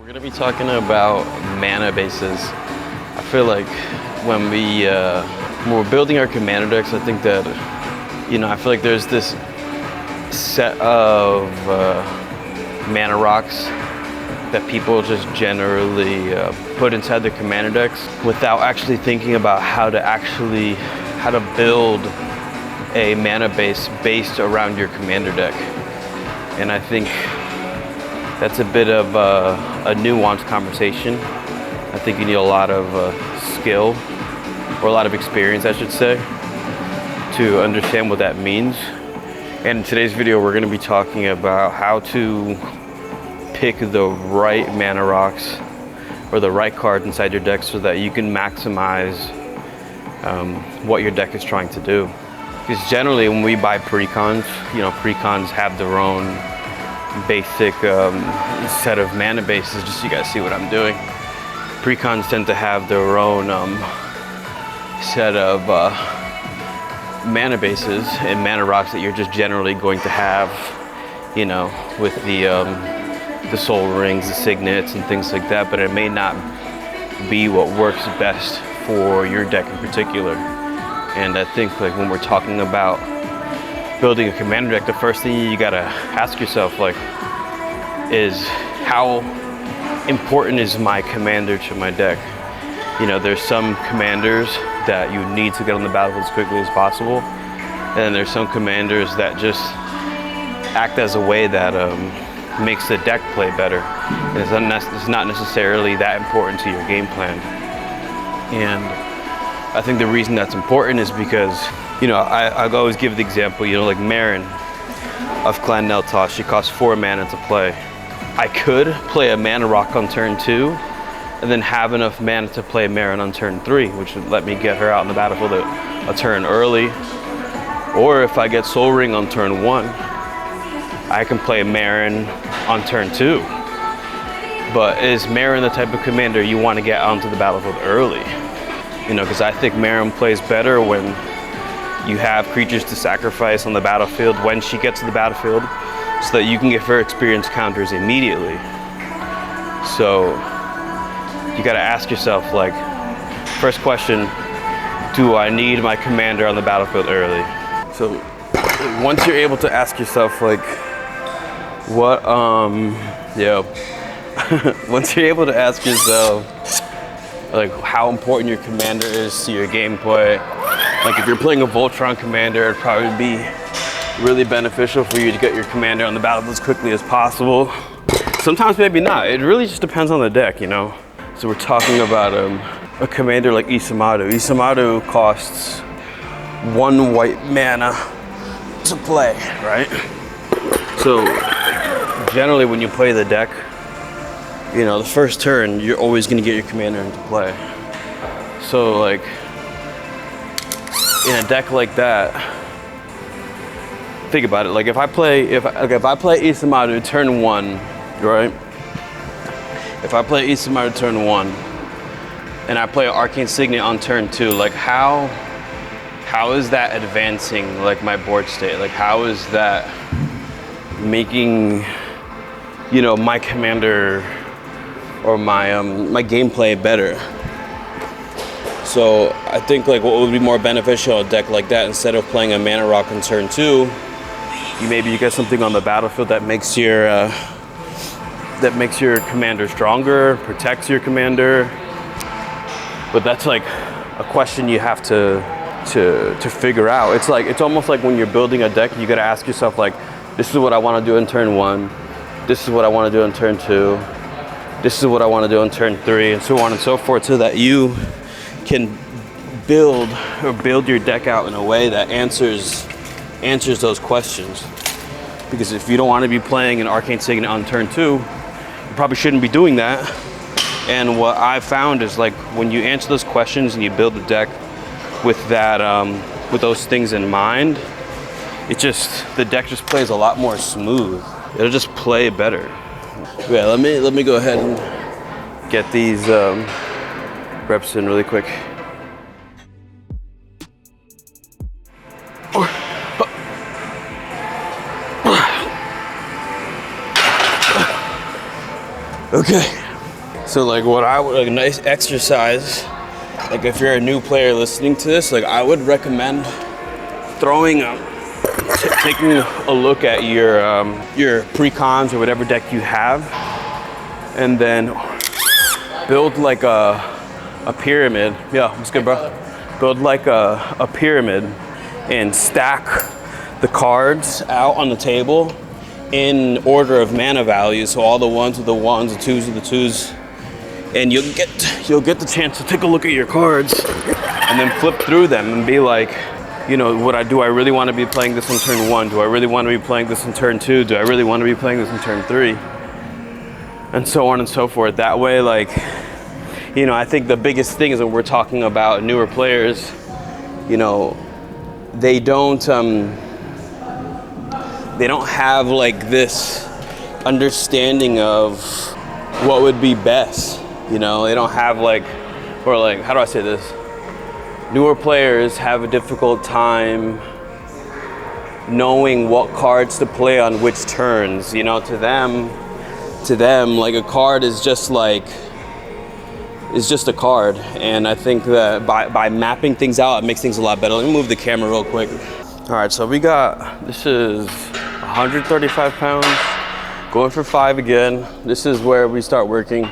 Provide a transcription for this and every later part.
We're gonna be talking about mana bases. I feel like when we're building our commander decks, I think that, I feel like there's this set of mana rocks that people just generally put inside their commander decks without actually thinking about how to build a mana base based around your commander deck. And I think that's a bit of a nuanced conversation. I think you need a lot of skill, or a lot of experience, I should say, to understand what that means. And in today's video, we're going to be talking about how to pick the right mana rocks or the right cards inside your deck so that you can maximize what your deck is trying to do. Because generally, when we buy precons, precons have their own basic set of mana bases. Just so you guys see what I'm doing. Precons tend to have their own set of mana bases and mana rocks that you're just generally going to have, with the soul rings, the signets, and things like that. But it may not be what works best for your deck in particular. And I think when we're talking about building a commander deck, the first thing you gotta ask yourself is how important is my commander to my deck? There's some commanders that you need to get on the battlefield as quickly as possible, and then there's some commanders that just act as a way that makes the deck play better, and it's not necessarily that important to your game plan. And I think the reason that's important is because I always give the example, like Marin of Clan Neltos. She costs 4 mana to play. I could play a mana rock on turn 2 and then have enough mana to play Marin on turn 3, which would let me get her out in the battlefield a turn early. Or if I get Soul Ring on turn 1, I can play Marin on turn 2. But is Marin the type of commander you want to get onto the battlefield early? Because I think Marin plays better when you have creatures to sacrifice on the battlefield when she gets to the battlefield, so that you can get her experience counters immediately. So you gotta ask yourself, first question, do I need my commander on the battlefield early? So once you're able to ask yourself once you're able to ask yourself how important your commander is to your gameplay, if you're playing a Voltron commander, it'd probably be really beneficial for you to get your commander on the battlefield as quickly as possible. Sometimes maybe not. It really just depends on the deck, So we're talking about a commander like Isamaru. Isamaru costs 1 white mana to play, right? So generally when you play the deck, the first turn, you're always going to get your commander into play. So in a deck like that, think about it. If I play Isamaru turn 1, right? If I play Isamaru turn 1 and I play Arcane Signet on turn 2, how is that advancing my board state? How is that making my commander or my gameplay better? So I think what would be more beneficial in a deck like that, instead of playing a mana rock on turn 2, you get something on the battlefield that makes your commander stronger, protects your commander. But that's a question you have to figure out. It's almost like when you're building a deck, you gotta ask yourself this is what I want to do in turn 1, this is what I want to do in turn 2, this is what I want to do in turn 3, and so on and so forth, so that you can build your deck out in a way that answers those questions. Because if you don't want to be playing an Arcane Signet on turn 2, you probably shouldn't be doing that. And what I've found is when you answer those questions and you build the deck with that with those things in mind, the deck just plays a lot more smooth. It'll just play better. Yeah, let me go ahead and get these reps in really quick. Okay, So like what I would, like a nice exercise, like if you're a new player listening to this, like I would recommend taking a look at your pre-cons or whatever deck you have, and then build like a pyramid. Yeah, what's good, bro? Build like a pyramid and stack the cards out on the table in order of mana value. So all the ones with the ones, the twos with the twos, and you'll get the chance to take a look at your cards and then flip through them and be like, you know, do I really want to be playing this on turn 1? Do I really want to be playing this on turn 2? Do I really want to be playing this on turn 3? And so on and so forth. That way, like, you know, I think the biggest thing is when we're talking about newer players, you know, they don't have like this understanding of what would be best. You know, they don't have like, or like, how do I say this? Newer players have a difficult time knowing what cards to play on which turns. You know, to them, like a card is just like, it's just a card. And I think that by mapping things out, it makes things a lot better. Let me move the camera real quick. All right, so this is 135 pounds, going for 5 again. This is where we start working.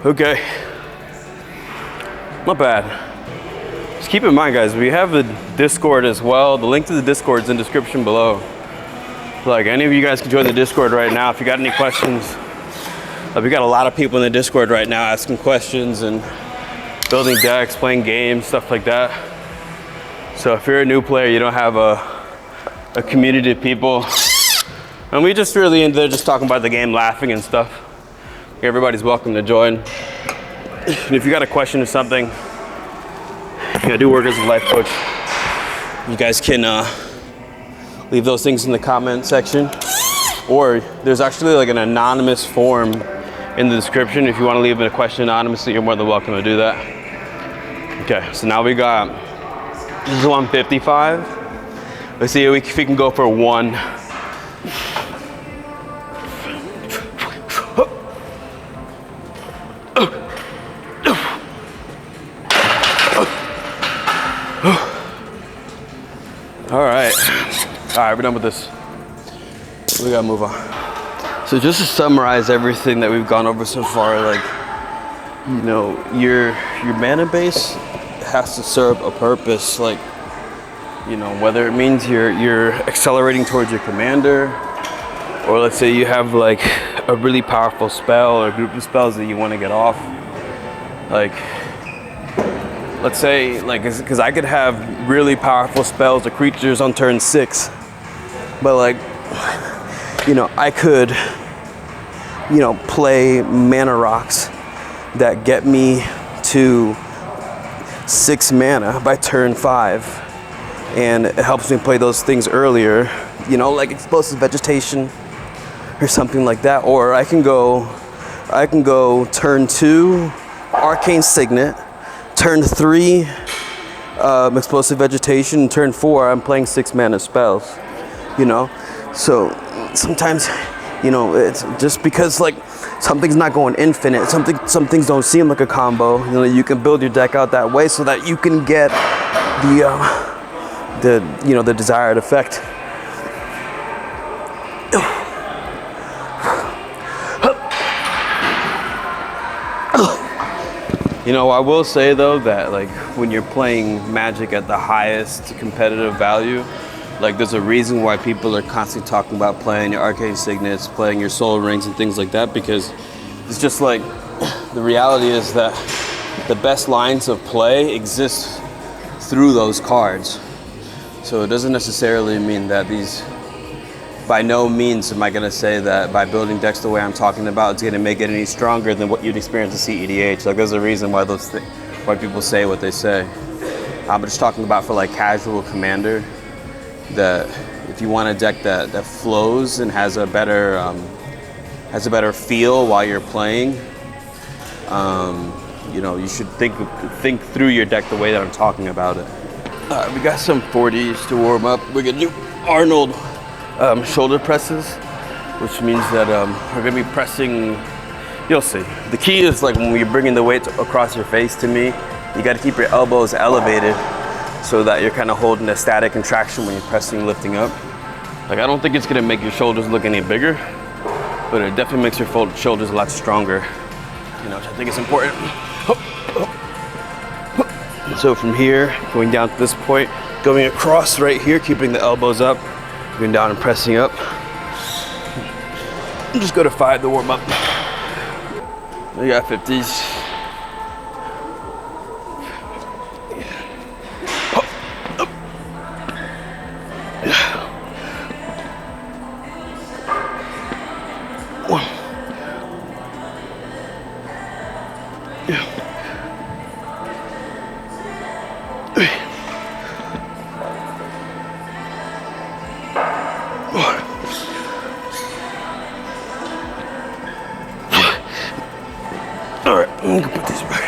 Okay, not bad. Just keep in mind, guys, we have the Discord as well. The link to the Discord is in the description below. Like, any of you guys can join the Discord right now if you got any questions. We got a lot of people in the Discord right now asking questions and building decks, playing games, stuff like that. So if you're a new player, you don't have a community of people, and we just really in there just talking about the game, laughing and stuff. Everybody's welcome to join. And if you got a question or something, I do work as a life coach. You guys can leave those things in the comment section, or there's actually like an anonymous form in the description. If you want to leave a question anonymously, you're more than welcome to do that. Okay, so now we got, this is 155. Let's see if we can go for 1. All right, we're done with this. We gotta move on. So just to summarize everything that we've gone over so far, like, you know, your mana base has to serve a purpose. Like, you know, whether it means you're accelerating towards your commander, or let's say you have like a really powerful spell or a group of spells that you want to get off. Like, let's say, like, because I could have really powerful spells or creatures on turn 6, but like, you know, I could, you know, play mana rocks that get me to 6 mana by turn 5, and it helps me play those things earlier, you know, like explosive vegetation or something like that. Or I can go turn 2, arcane signet, turn 3, explosive vegetation, and turn 4, I'm playing 6 mana spells, you know. So sometimes, you know, it's just because like something's not going infinite, some things don't seem like a combo, you know, you can build your deck out that way so that you can get the desired effect. You know, I will say though that like when you're playing Magic at the highest competitive value, like there's a reason why people are constantly talking about playing your arcane signets, playing your soul rings and things like that, because it's just like, the reality is that the best lines of play exist through those cards. So it doesn't necessarily mean that by no means am I going to say that by building decks the way I'm talking about, it's going to make it any stronger than what you'd experience at CEDH. Like, there's a reason why why people say what they say. I'm just talking about for like casual commander, that, if you want a deck that flows and has a better feel while you're playing, you know, you should think through your deck the way that I'm talking about it. We got some 40s to warm up. We're gonna do Arnold shoulder presses, which means that we're gonna be pressing. You'll see. The key is like when you're bringing the weight across your face. To me, you got to keep your elbows elevated so that you're kind of holding a static contraction when you're pressing, lifting up. Like, I don't think it's gonna make your shoulders look any bigger, but it definitely makes your shoulders a lot stronger. You know, which I think is important. So from here, going down to this point, going across right here, keeping the elbows up, going down and pressing up. And just go to 5 to warm up. We got 50s. All right, I'm gonna put these back.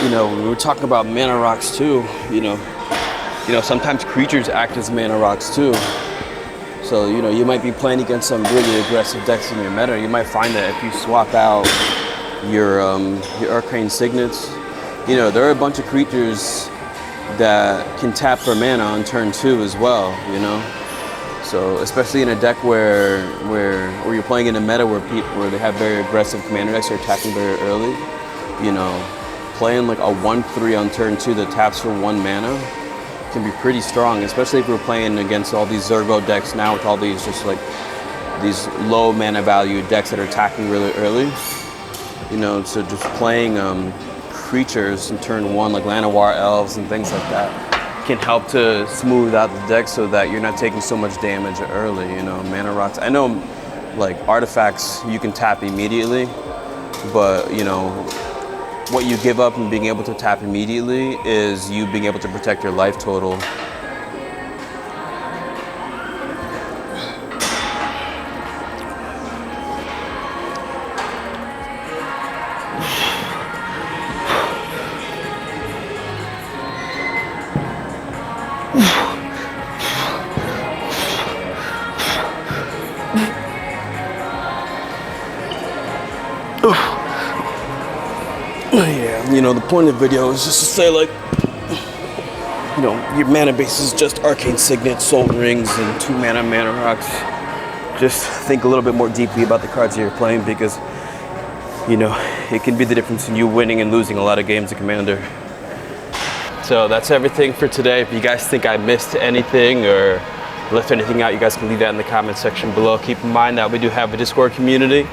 You know, we were talking about mana rocks too. You know, sometimes creatures act as mana rocks too. So, you know, you might be playing against some really aggressive decks in your meta. You might find that if you swap out your arcane signets, you know, there are a bunch of creatures that can tap for mana on turn 2 as well. You know. So especially in a deck where you're playing in a meta where they have very aggressive commander decks, they're attacking very early, you know, playing like a 1/3 on turn 2 that taps for 1 mana can be pretty strong, especially if we're playing against all these Zergo decks now with all these just like these low mana value decks that are attacking really early. You know, so just playing creatures in turn 1 like Llanowar elves and things like that can help to smooth out the deck so that you're not taking so much damage early. You know, mana rocks. I know, like artifacts, you can tap immediately, but you know, what you give up in being able to tap immediately is you being able to protect your life total. Yeah, you know, the point of the video is just to say, like, you know, your mana base is just arcane signets, soul rings, and 2 mana rocks. Just think a little bit more deeply about the cards you're playing, because, you know, it can be the difference in you winning and losing a lot of games of Commander. So that's everything for today. If you guys think I missed anything or left anything out, you guys can leave that in the comment section below. Keep in mind that we do have a Discord community.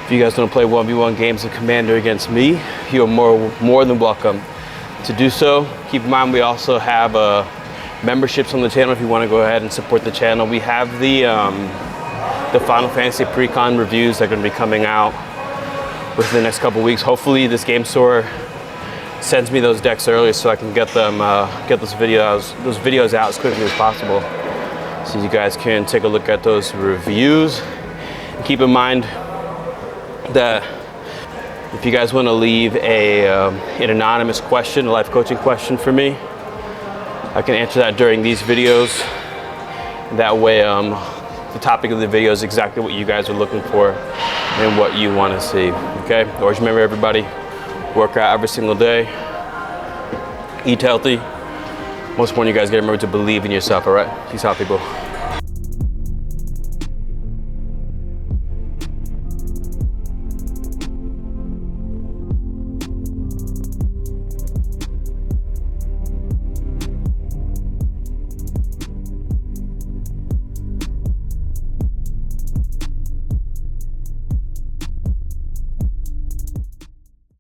If you guys want to play 1v1 games of Commander against me, you're more than welcome to do so. Keep in mind we also have memberships on the channel if you want to go ahead and support the channel. We have the Final Fantasy pre-con reviews that are going to be coming out within the next couple weeks. Hopefully this game store sends me those decks early so I can get them get those videos out as quickly as possible, so you guys can take a look at those reviews. And keep in mind that if you guys want to leave an anonymous question, a life coaching question for me, I can answer that during these videos. That way the topic of the video is exactly what you guys are looking for and what you want to see. Okay, always remember, everybody, work out every single day, eat healthy. Most important, you guys gotta remember to believe in yourself. All right, peace out, people.